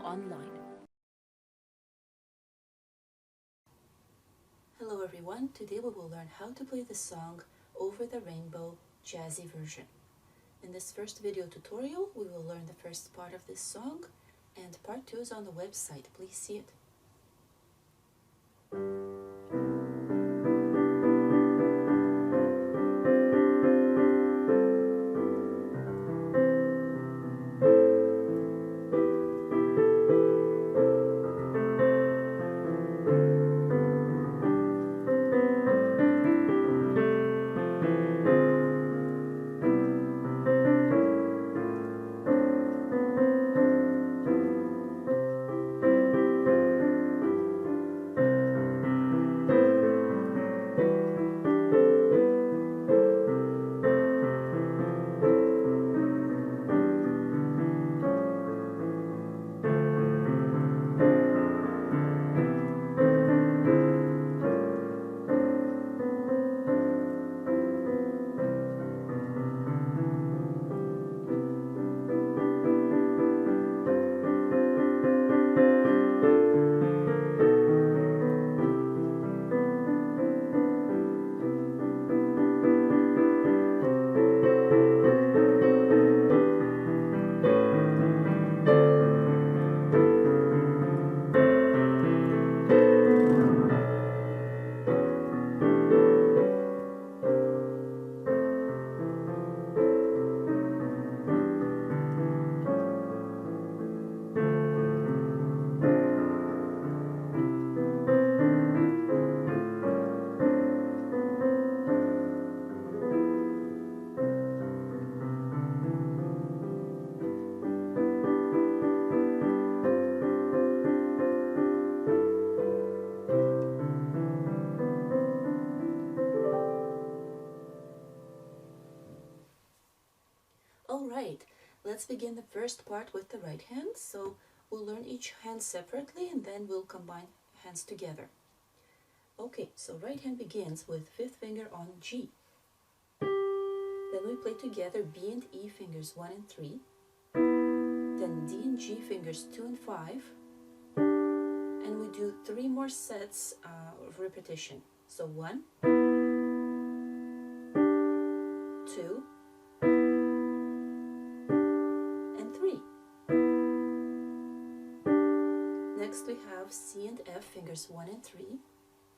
EasyPianoOnline. Hello everyone, today we will learn how to play the song Over the Rainbow Jazzy version. In this first video tutorial, we will learn the first part of this song, and part 2 is on the website. Please see it. Alright, let's begin the first part with the right hand. So we'll learn each hand separately and then we'll combine hands together. Okay, so right hand begins with fifth finger on G. Then we play together B and E fingers 1 and 3. Then D and G fingers 2 and 5. And we do 3 more sets of repetition. So 1, 2, and 3. Next we have C and F fingers 1 and 3.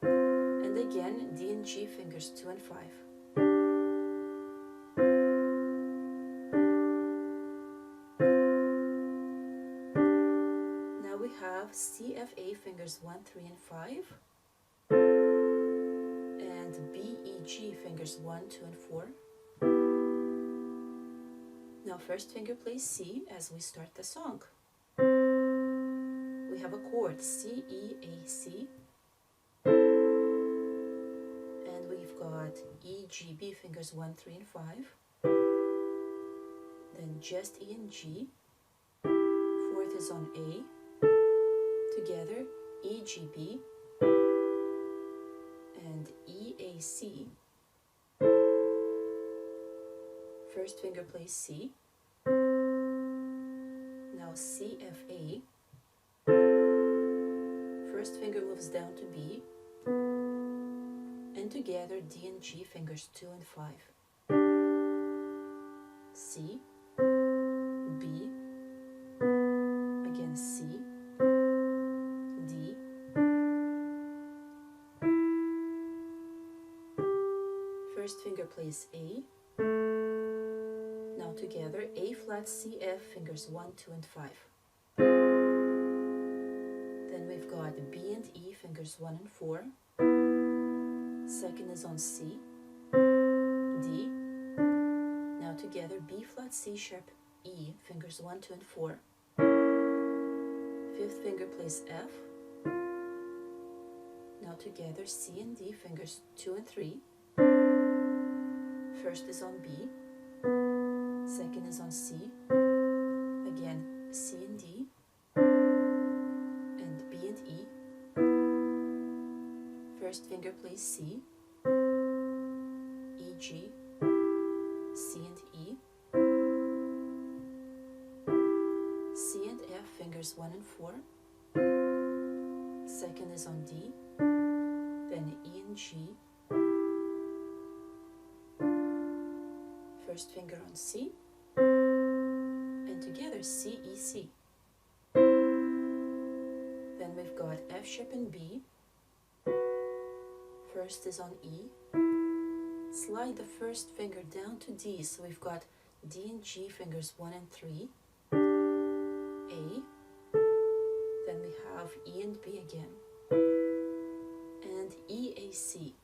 And again D and G fingers 2 and 5. Now we have C, F, A fingers 1, 3, and 5. And B, E, G fingers 1, 2, and 4. Now first finger plays C as we start the song. We have a chord C, E, A, C. And we've got E, G, B fingers 1, 3, and 5. Then just E and G. Fourth is on A. Together E, G, B. And E, A, C. First finger plays C. Now C, F, A. First finger moves down to B. And together D and G fingers 2 and 5. C, B, again C, D. First finger plays A. Now together A flat, C, F fingers 1, 2, and 5. Then we've got B and E fingers 1 and 4. Second is on C, D. Now together B flat, C sharp, E fingers 1, 2, and 4. Fifth finger plays F. Now together C and D fingers 2 and 3. First is on B. Second is on C. Again C and D. And B and E. First finger plays C. E, G. C and E. C and F fingers 1 and before. Second is on D, then E and G. First finger on C, and together C, E, C. Then we've got F sharp and B. First is on E. Slide the first finger down to D, so we've got D and G fingers 1 and 3. A. Then we have E and B again. And E, A, C.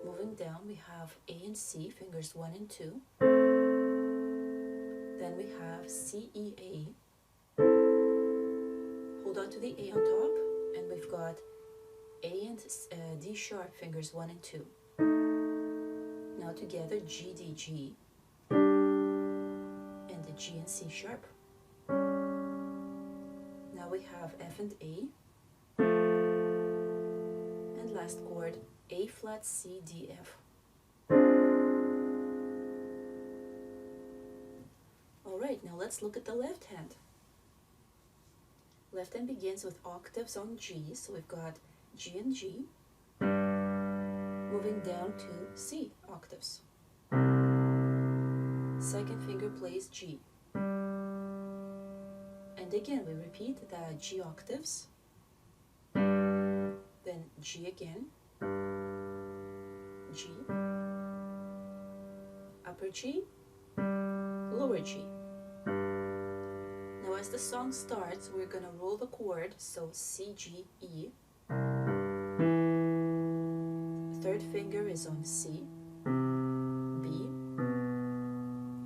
Moving down, we have A and C, fingers 1 and 2. Then we have C, E, A. Hold on to the A on top, and we've got A and D sharp, fingers 1 and 2. Now together, G, D, G. And the G and C sharp. Now we have F and A. And last chord, A flat, C, D, F. Alright, now let's look at the left hand. Left hand begins with octaves on G, so we've got G and G, moving down to C octaves. Second finger plays G. And again, we repeat the G octaves, then G again, G, upper G, lower G. Now as the song starts, we're gonna roll the chord, so C, G, E. Third finger is on C, B,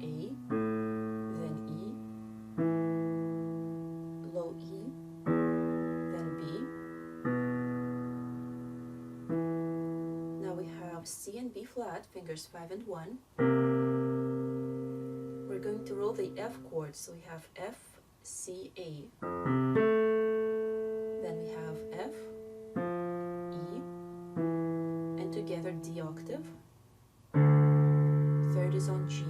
A, then E, low E, then B. Now we have C and B flat, fingers 5 and 1. We're going to roll the F chord, so we have F, C, A. Then we have F, E, and together D octave. Third is on G,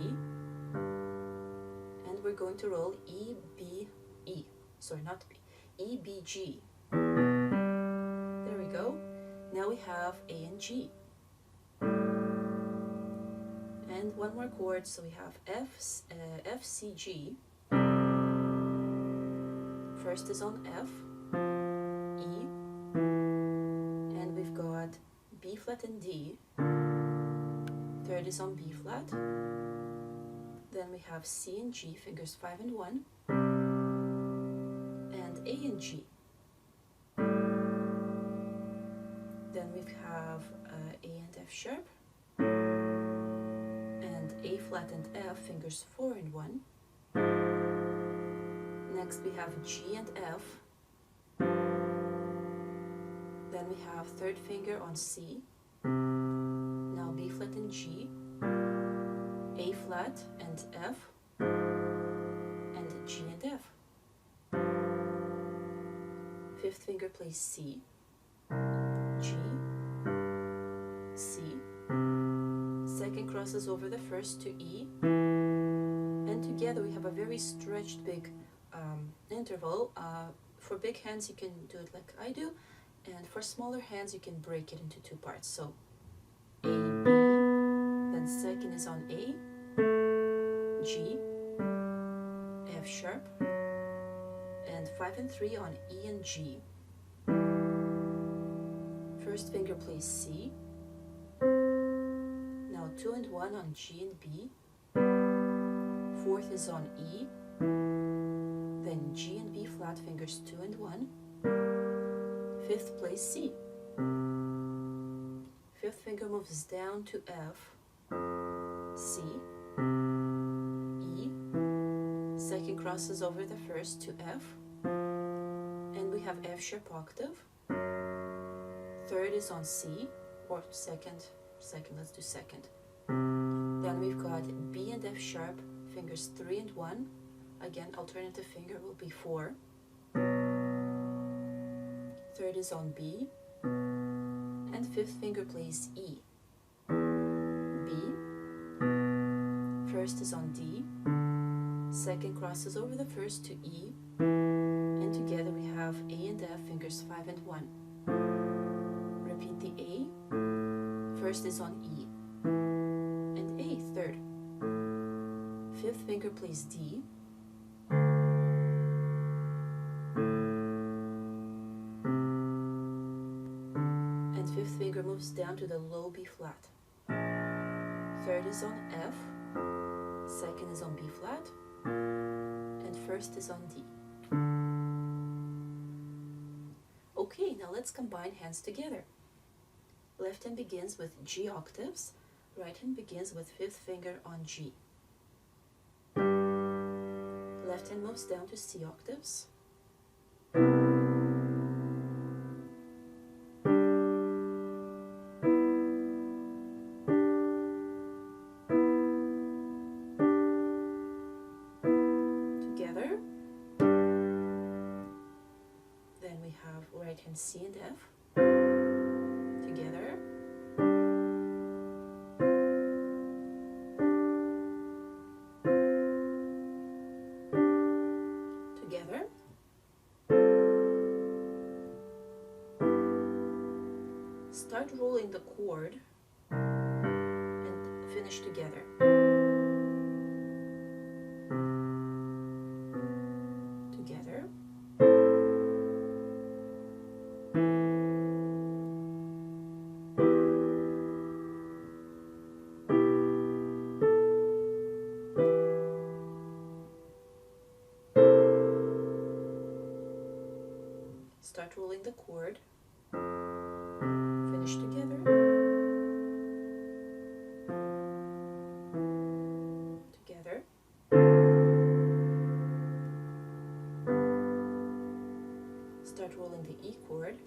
and we're going to roll E, B, E. Sorry, not B, E, B, G. There we go. Now we have A and G. And one more chord, so we have F, C, G. First is on F, E, and we've got B flat and D. Third is on B flat. Then we have C and G, fingers 5 and 1, and A and G. Then we have A and F sharp, and A flat and F, fingers 4 and 1. Next we have G and F. Then we have third finger on C. Now B flat and G, A flat and F, and G and F. Fifth finger plays C, G, C. Second crosses over the first to E, and together we have a very stretched big interval. For big hands you can do it like I do, and for smaller hands you can break it into 2 parts. So A, B, then second is on A, G, F sharp, and 5 and 3 on E and G. First finger plays C. Now 2 and 1 on G and B. Fourth is on E. Then G and B flat, fingers 2 and 1. Fifth plays C. Fifth finger moves down to F, C, E. Second crosses over the first to F, and we have F sharp octave. Third is on C, or second, let's do second. Then we've got B and F sharp, fingers 3 and 1. Again, alternative finger will be 4. Third is on B, and fifth finger plays E. B. First is on D, second crosses over the first to E, and together we have A and F, fingers 5 and 1. Repeat the A, first is on E, and A, third. Fifth finger plays D, and fifth finger moves down to the low B flat. Third is on F, second is on B flat, and first is on D. Okay, now let's combine hands together. Left hand begins with G octaves, right hand begins with fifth finger on G. Left hand moves down to C octaves. Together. Then we have right hand C and F. Together. Together. Start rolling the chord and finish together. Together. Start rolling the chord, finish together, together, start rolling the E chord,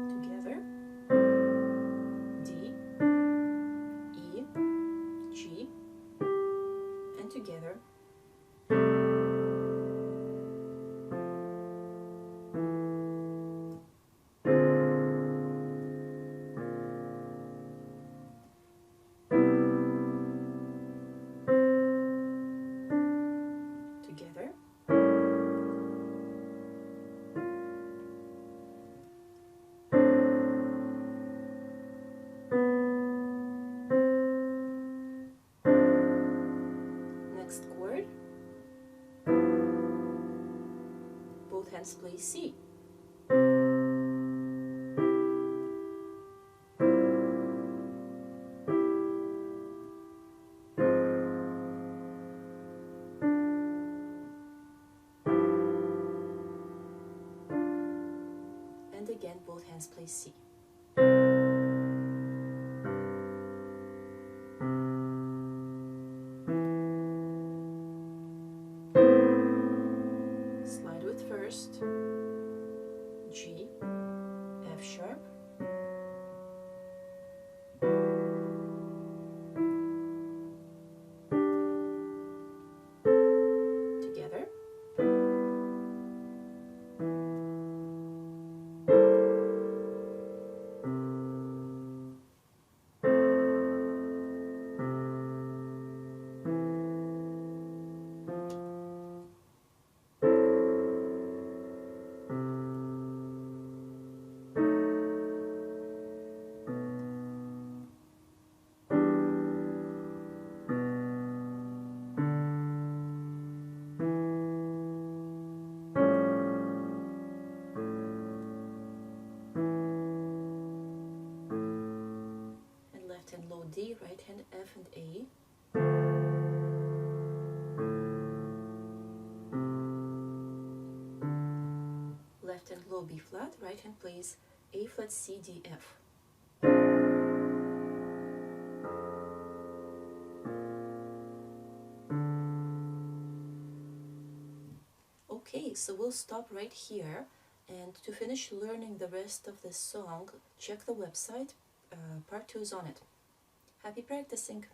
together, D, E, G, and together. Together. Next chord. Both hands play C. And again, both hands play C. Slide with first G, F sharp, together, and low D, right hand F and A. Left hand low B flat, right hand plays A flat C D F. Okay, so we'll stop right here, and to finish learning the rest of this song, check the website, part 2 is on it. Happy practicing!